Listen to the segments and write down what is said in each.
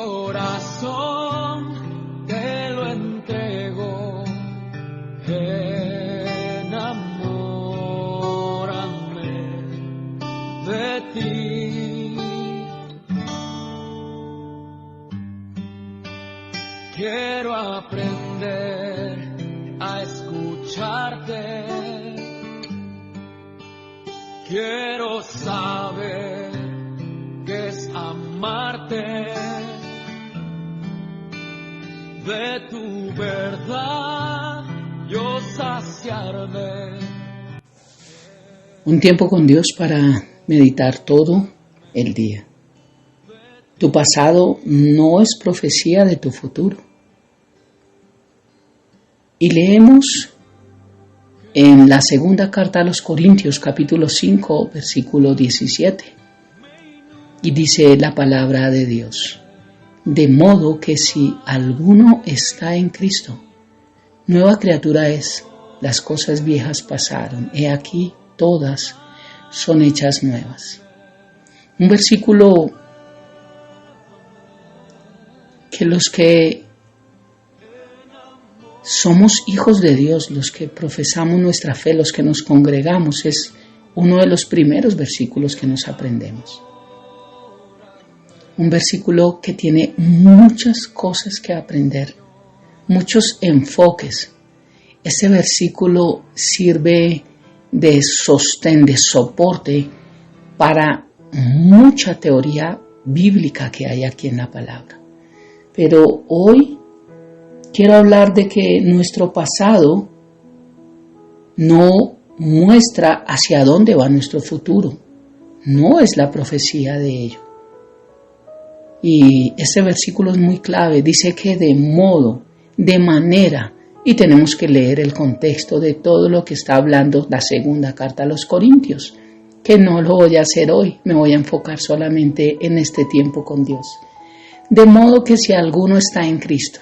corazón te lo entrego, enamórame de ti. Quiero aprender a escucharte, quiero saber qué es amarte, de tu verdad yo saciarme. Un tiempo con Dios para meditar todo el día. Tu pasado no es profecía de tu futuro. Y leemos en la segunda carta a los Corintios, capítulo 5, versículo 17. Y dice la palabra de Dios: de modo que si alguno está en Cristo, nueva criatura es, las cosas viejas pasaron, he aquí todas son hechas nuevas. Un versículo que los que somos hijos de Dios, los que profesamos nuestra fe, los que nos congregamos, es uno de los primeros versículos que nos aprendemos. Un versículo que tiene muchas cosas que aprender, muchos enfoques. Este versículo sirve de sostén, de soporte para mucha teoría bíblica que hay aquí en la palabra. Pero hoy quiero hablar de que nuestro pasado no muestra hacia dónde va nuestro futuro. No es la profecía de ello. Y este versículo es muy clave. Dice que de modo, de manera, y tenemos que leer el contexto de todo lo que está hablando la segunda carta a los Corintios, que no lo voy a hacer hoy. Me voy a enfocar solamente en este tiempo con Dios. De modo que si alguno está en Cristo,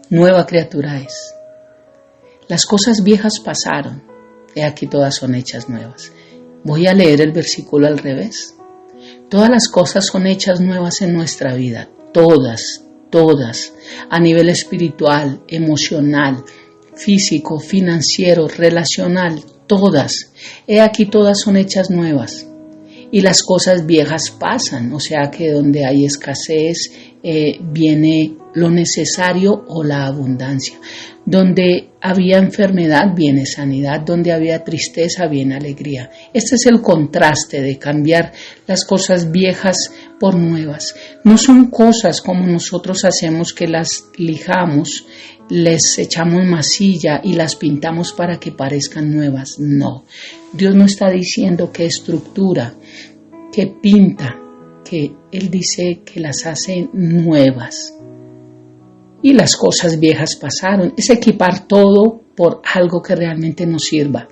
nueva criatura es. Las cosas viejas pasaron, he aquí todas son hechas nuevas. Voy a leer el versículo al revés. Todas las cosas son hechas nuevas en nuestra vida, todas, a nivel espiritual, emocional, físico, financiero, relacional, todas. He aquí todas son hechas nuevas. Y las cosas viejas pasan, o sea que donde hay escasez viene lo necesario o la abundancia. Donde había enfermedad viene sanidad, donde había tristeza viene alegría. Este es el contraste de cambiar las cosas viejas por nuevas. No son cosas como nosotros hacemos, que las lijamos, les echamos masilla y las pintamos para que parezcan nuevas. No, Dios no está diciendo que estructura, que pinta, que Él dice que las hace nuevas. Y las cosas viejas pasaron. Es equipar todo por algo que realmente nos sirva.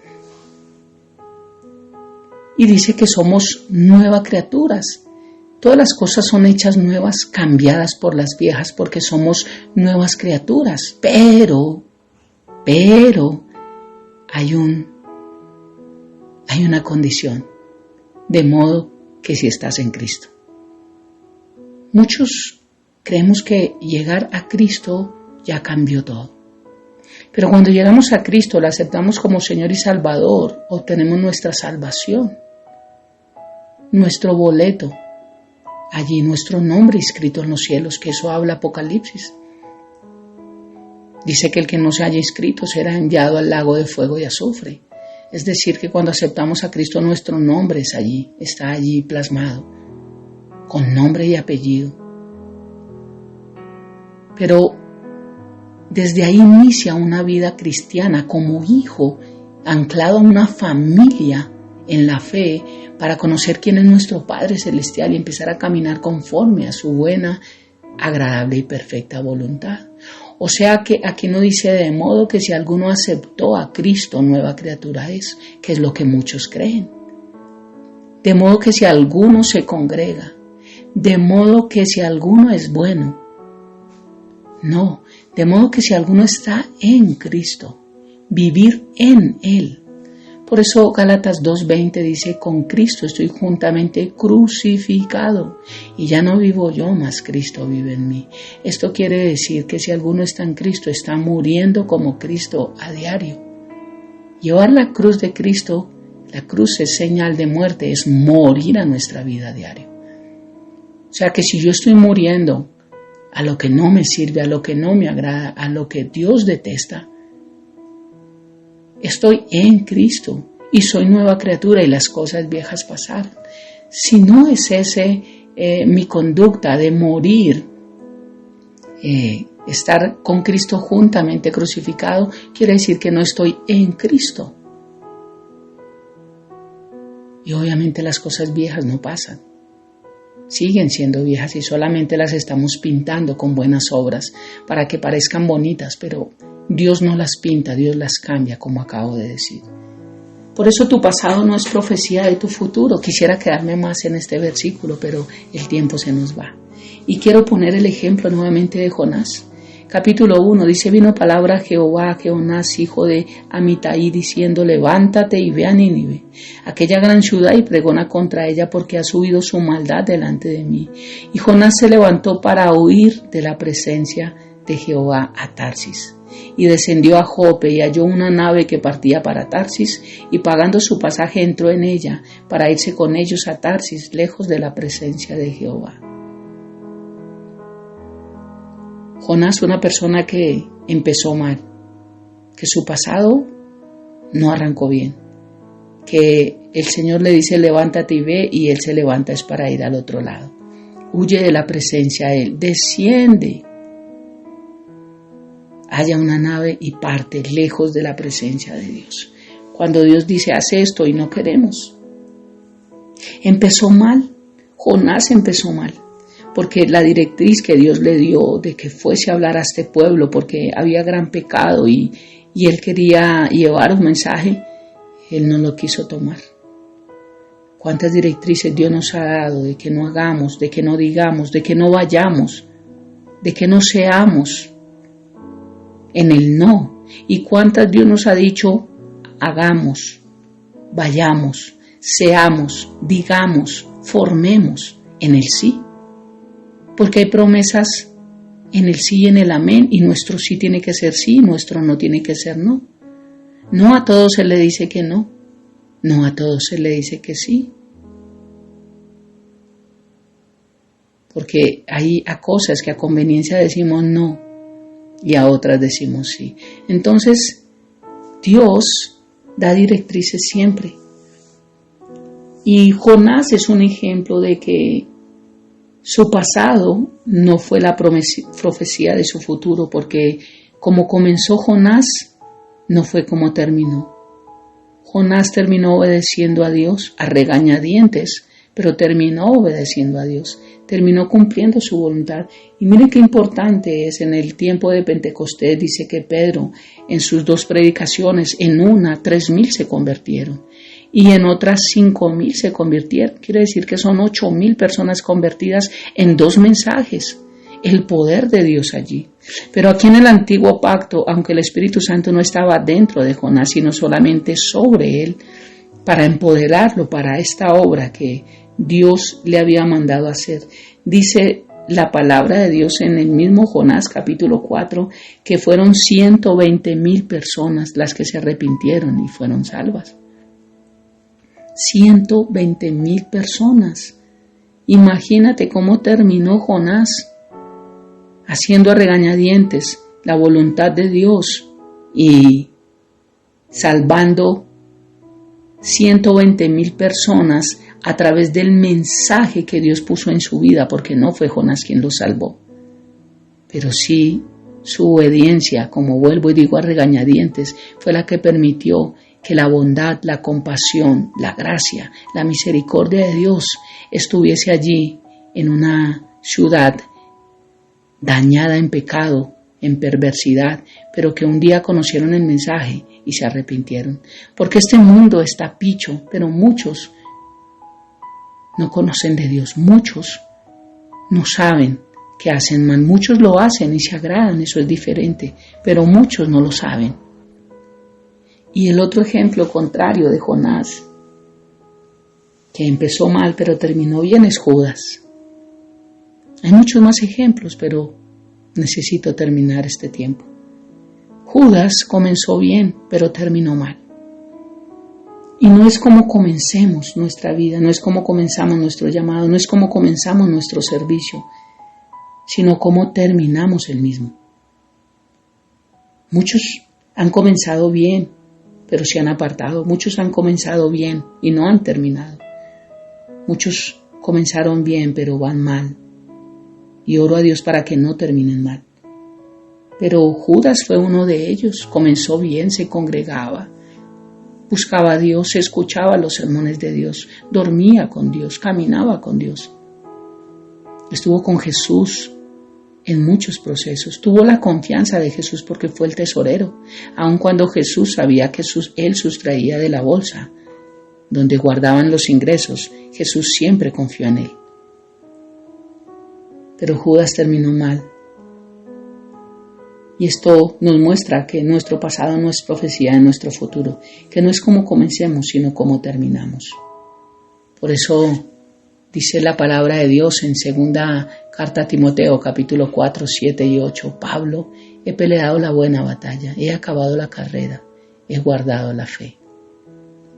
Y dice que somos nuevas criaturas. Todas las cosas son hechas nuevas, cambiadas por las viejas, porque somos nuevas criaturas. Pero hay una condición. De modo que si estás en Cristo. Muchos creemos que llegar a Cristo ya cambió todo. Pero cuando llegamos a Cristo, lo aceptamos como Señor y Salvador, obtenemos nuestra salvación, nuestro boleto, allí nuestro nombre inscrito en los cielos, que eso habla Apocalipsis. Dice que el que no se haya inscrito será enviado al lago de fuego y azufre. Es decir, que cuando aceptamos a Cristo, nuestro nombre es allí, está allí plasmado, con nombre y apellido. Pero desde ahí inicia una vida cristiana como hijo, anclado a una familia en la fe, para conocer quién es nuestro Padre Celestial y empezar a caminar conforme a su buena, agradable y perfecta voluntad. O sea que aquí no dice de modo que si alguno aceptó a Cristo, nueva criatura es, que es lo que muchos creen. De modo que si alguno se congrega, de modo que si alguno es bueno. No, de modo que si alguno está en Cristo, vivir en Él. Por eso Gálatas 2:20 dice, con Cristo estoy juntamente crucificado y ya no vivo yo, mas Cristo vive en mí. Esto quiere decir que si alguno está en Cristo, está muriendo como Cristo a diario. Llevar la cruz de Cristo, la cruz es señal de muerte, es morir a nuestra vida a diario. O sea que si yo estoy muriendo a lo que no me sirve, a lo que no me agrada, a lo que Dios detesta, estoy en Cristo y soy nueva criatura y las cosas viejas pasaron. Si no es mi conducta de morir, estar con Cristo juntamente crucificado, quiere decir que no estoy en Cristo. Y obviamente las cosas viejas no pasan. Siguen siendo viejas y solamente las estamos pintando con buenas obras para que parezcan bonitas, pero Dios no las pinta, Dios las cambia, como acabo de decir. Por eso tu pasado no es profecía de tu futuro. Quisiera quedarme más en este versículo, pero el tiempo se nos va. Y quiero poner el ejemplo nuevamente de Jonás. Capítulo 1 dice, vino palabra a Jehová a Jonás, hijo de Amitai, diciendo, levántate y ve a Nínive, aquella gran ciudad, y pregona contra ella, porque ha subido su maldad delante de mí. Y Jonás se levantó para huir de la presencia de Jehová a Tarsis. Y descendió a Jope y halló una nave que partía para Tarsis, y pagando su pasaje entró en ella para irse con ellos a Tarsis, lejos de la presencia de Jehová. Jonás fue una persona que empezó mal, que su pasado no arrancó bien, que el Señor le dice levántate y ve, y él se levanta es para ir al otro lado. Huye de la presencia a él, desciende, halla una nave y parte lejos de la presencia de Dios. Cuando Dios dice haz esto y no queremos. Empezó mal, Jonás empezó mal, porque la directriz que Dios le dio de que fuese a hablar a este pueblo, porque había gran pecado y él quería llevar un mensaje, él no lo quiso tomar. ¿Cuántas directrices Dios nos ha dado de que no hagamos, de que no digamos, de que no vayamos, de que no seamos? En el no. ¿Y cuántas Dios nos ha dicho hagamos, vayamos, seamos, digamos, formemos? En el sí. Porque hay promesas en el sí y en el amén, y nuestro sí tiene que ser sí, nuestro no tiene que ser no. No a todos se le dice que no, no a todos se le dice que sí. Porque hay a cosas que a conveniencia decimos no y a otras decimos sí. Entonces, Dios da directrices siempre. Y Jonás es un ejemplo de que su pasado no fue la profecía de su futuro, porque como comenzó Jonás, no fue como terminó. Jonás terminó obedeciendo a Dios a regañadientes, pero terminó obedeciendo a Dios, terminó cumpliendo su voluntad. Y miren qué importante es, en el tiempo de Pentecostés dice que Pedro, en sus 2 predicaciones, en una 3,000 se convirtieron. Y en otras 5,000 se convirtieron. Quiere decir que son 8,000 personas convertidas en 2 mensajes. El poder de Dios allí. Pero aquí en el antiguo pacto, aunque el Espíritu Santo no estaba dentro de Jonás, sino solamente sobre él, para empoderarlo para esta obra que Dios le había mandado hacer. Dice la palabra de Dios en el mismo Jonás capítulo 4, que fueron 120,000 personas las que se arrepintieron y fueron salvas. 120,000 personas. Imagínate cómo terminó Jonás, haciendo a regañadientes la voluntad de Dios y salvando 120,000 personas a través del mensaje que Dios puso en su vida, porque no fue Jonás quien lo salvó, pero sí su obediencia, como vuelvo y digo a regañadientes, fue la que permitió que la bondad, la compasión, la gracia, la misericordia de Dios estuviese allí en una ciudad dañada en pecado, en perversidad, pero que un día conocieron el mensaje y se arrepintieron. Porque este mundo está picho, pero muchos no conocen de Dios, muchos no saben que hacen mal, muchos lo hacen y se agradan, eso es diferente, pero muchos no lo saben. Y el otro ejemplo contrario de Jonás, que empezó mal pero terminó bien, es Judas. Hay muchos más ejemplos, pero necesito terminar este tiempo. Judas comenzó bien, pero terminó mal. Y no es como comencemos nuestra vida, no es como comenzamos nuestro llamado, no es como comenzamos nuestro servicio, sino cómo terminamos el mismo. Muchos han comenzado bien, pero se han apartado. Muchos han comenzado bien y no han terminado. Muchos comenzaron bien, pero van mal. Y oro a Dios para que no terminen mal. Pero Judas fue uno de ellos. Comenzó bien, se congregaba, buscaba a Dios, escuchaba los sermones de Dios, dormía con Dios, caminaba con Dios. Estuvo con Jesús en muchos procesos. Tuvo la confianza de Jesús porque fue el tesorero. Aun cuando Jesús sabía que él sustraía de la bolsa donde guardaban los ingresos, Jesús siempre confió en él. Pero Judas terminó mal. Y esto nos muestra que nuestro pasado no es profecía de nuestro futuro, que no es como comencemos, sino como terminamos. Por eso dice la palabra de Dios en segunda carta a Timoteo, capítulo 4, 7 y 8. Pablo, he peleado la buena batalla, he acabado la carrera, he guardado la fe.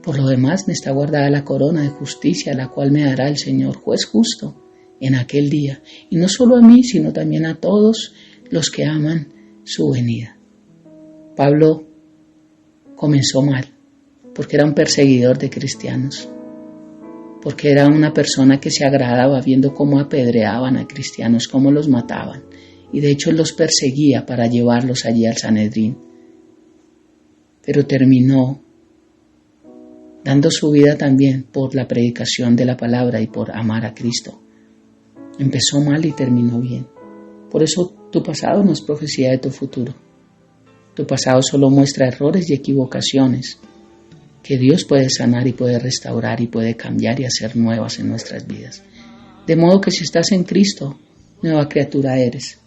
Por lo demás me está guardada la corona de justicia, la cual me dará el Señor, juez justo, en aquel día. Y no solo a mí, sino también a todos los que aman su venida. Pablo comenzó mal, porque era un perseguidor de cristianos, porque era una persona que se agradaba viendo cómo apedreaban a cristianos, cómo los mataban, y de hecho los perseguía para llevarlos allí al Sanedrín. Pero terminó dando su vida también por la predicación de la palabra y por amar a Cristo. Empezó mal y terminó bien. Por eso tu pasado no es profecía de tu futuro. Tu pasado solo muestra errores y equivocaciones que Dios puede sanar y puede restaurar y puede cambiar y hacer nuevas en nuestras vidas. De modo que si estás en Cristo, nueva criatura eres.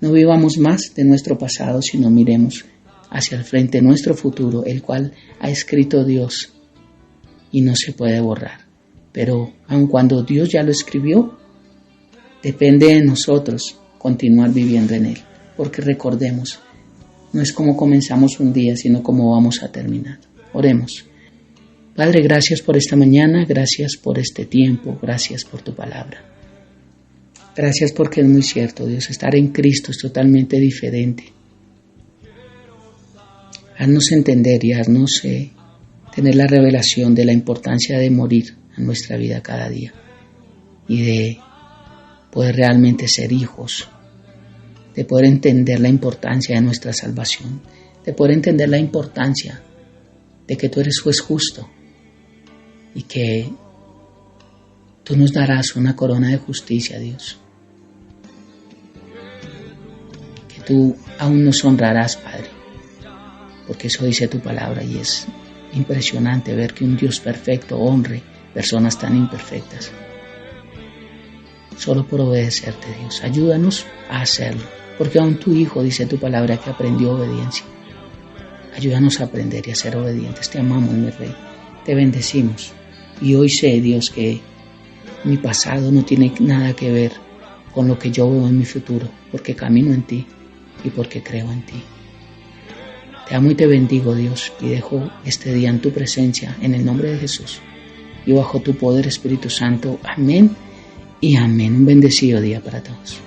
No vivamos más de nuestro pasado, sino miremos hacia el frente nuestro futuro, el cual ha escrito Dios y no se puede borrar. Pero aun cuando Dios ya lo escribió, depende de nosotros continuar viviendo en él, porque recordemos, no es como comenzamos un día, sino como vamos a terminar. Oremos. Padre, gracias por esta mañana, gracias por este tiempo, gracias por tu palabra. Gracias porque es muy cierto, Dios, estar en Cristo es totalmente diferente. Haznos entender y haznos tener la revelación de la importancia de morir a nuestra vida cada día y de poder realmente ser hijos, de poder entender la importancia de nuestra salvación, de poder entender la importancia de que tú eres juez justo y que tú nos darás una corona de justicia, Dios. Que tú aún nos honrarás, Padre, porque eso dice tu palabra y es impresionante ver que un Dios perfecto honre personas tan imperfectas. Solo por obedecerte, Dios. Ayúdanos a hacerlo, porque aún tu Hijo dice tu palabra que aprendió obediencia. Ayúdanos a aprender y a ser obedientes. Te amamos, mi Rey. Te bendecimos. Y hoy sé, Dios, que mi pasado no tiene nada que ver con lo que yo veo en mi futuro, porque camino en ti y porque creo en ti. Te amo y te bendigo, Dios, y dejo este día en tu presencia, en el nombre de Jesús. Y bajo tu poder, Espíritu Santo. Amén y amén. Un bendecido día para todos.